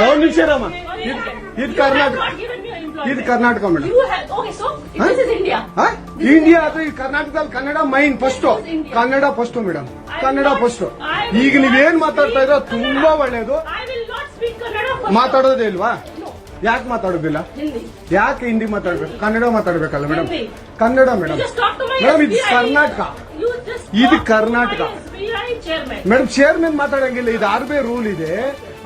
ಒಂದು ನಿಮಿಷ ರಾಮ, ಇದು ಕರ್ನಾಟಕ, ಇದು ಕರ್ನಾಟಕ ಮೇಡಮ್. ಇಂಡಿಯಾ ಅದು ಈ ಕರ್ನಾಟಕದಲ್ಲಿ Kannada main first, Kannada first madam, Kannada first. ಈಗ ನೀವೇನ್ ಮಾತಾಡ್ತಾ ಇರೋ ತುಂಬಾ ಒಳ್ಳೇದು. ಮಾತಾಡೋದೇ ಇಲ್ವಾ? ಯಾಕೆ ಮಾತಾಡೋದಿಲ್ಲ? ಯಾಕೆ ಹಿಂದಿ ಮಾತಾಡ್ಬೇಕು? ಕನ್ನಡ ಮಾತಾಡ್ಬೇಕಲ್ಲ ಮೇಡಮ್? ಕನ್ನಡ ಮೇಡಮ್. ಮೇಡಮ್ ಇದು ಕರ್ನಾಟಕ, ಇದು ಕರ್ನಾಟಕ ಮೇಡಮ್. ಚೇರ್ಮನ್ ಮಾತಾಡಂಗಿಲ್ಲ, ಇದು ಆರ್ಬಿ ರೂಲ್ ಇದೆ.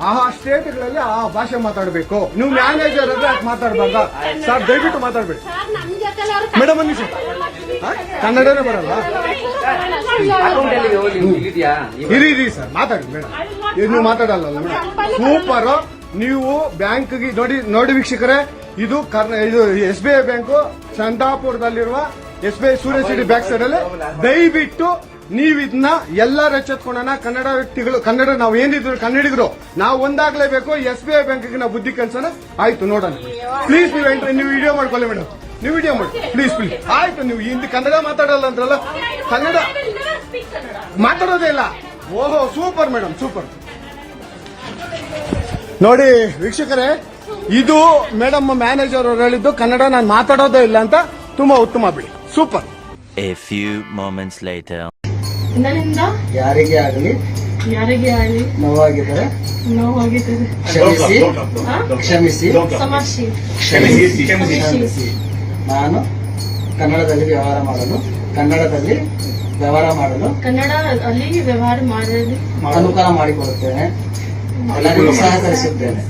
ಆ ಸ್ಟೇಟ್ಗಳಲ್ಲಿ ಆ ಭಾಷೆ ಮಾತಾಡಬೇಕು. ನೀವು ಮ್ಯಾನೇಜರ್ ಅದ್ರೆ ಯಾಕೆ ಮಾತಾಡ್ಬಾರ್ದ ಸರ್? ದಯವಿಟ್ಟು ಮಾತಾಡ್ಬೇಡಿ ಮೇಡಮ್. ಒಂದು ನಿಮಿಷ, ಕನ್ನಡನೇ ಬರಲ್ಲ? ಇರಿ ಸರ್, ಮಾತಾಡಿ ಮೇಡಮ್. ನೀವು ಮಾತಾಡಲ್ಲ ಮೇಡಮ್? ಸೂಪರ್. ನೀವು ಬ್ಯಾಂಕ್ಗೆ ನೋಡಿ ವೀಕ್ಷಕರೇ, ಇದು SBI ಬ್ಯಾಂಕು ಚಂದಾಪುರದಲ್ಲಿರುವ SBI ಸೂರ್ಯ ಸಿಟಿ ಬ್ಯಾಕ್ ಸೈಡ್ ಅಲ್ಲಿ. ದಯವಿಟ್ಟು ನೀವು ಇದನ್ನ ಎಲ್ಲರೂ ಎಚ್ಚೆತ್ಕೊಳ್ಳೋಣ. ಕನ್ನಡ ವ್ಯಕ್ತಿಗಳು, ಕನ್ನಡ ನಾವು ಏನಿದ್ರು ಕನ್ನಡಿಗರು, ನಾವು ಒಂದಾಗ್ಲೇಬೇಕು. SBI ಬ್ಯಾಂಕ್ಗೆ ನಾವು ಬುದ್ಧಿ ಕಲ್ಸೋಣ. ಆಯ್ತು, ನೋಡೋಣ. ಪ್ಲೀಸ್ ನೀವು ವಿಡಿಯೋ ಮಾಡ್ಕೊಳ್ಳಿ ಮೇಡಮ್, ನೀವು ವಿಡಿಯೋ ಮಾಡಿ ಪ್ಲೀಸ್. ಆಯ್ತು, ನೀವು ಹಿಂದಿ ಕನ್ನಡ ಮಾತಾಡಲ್ಲ ಅಂದ್ರಲ್ಲ, ಕನ್ನಡ ಮಾತಾಡೋದೇ ಇಲ್ಲ. ಓಹೋ, ಸೂಪರ್ ಮೇಡಮ್, ಸೂಪರ್. ನೋಡಿ ವೀಕ್ಷಕರೇ, ಇದು ಮೇಡಮ್ ಮ್ಯಾನೇಜರ್ ಅವರು ಹೇಳಿದ್ದು, ಕನ್ನಡ ನಾನು ಮಾತಾಡೋದೇ ಇಲ್ಲ ಅಂತ. ತುಂಬಾ ಉತ್ತಮ ಬಿಡಿ, super. A few moments later. ಯಾರಿಗೆ ಆಗಲಿ ನೋವಾಗಿದ್ದರೆ ಕ್ಷಮಿಸಿ. ನಾನು ಕನ್ನಡದಲ್ಲಿ ವ್ಯವಹಾರ ಮಾಡಲು ಅನುಕೂಲ ಮಾಡಿಕೊಡುತ್ತೇನೆ. ಎಲ್ಲರಿಗೂ ಸಹಕರಿಸುತ್ತೇನೆ.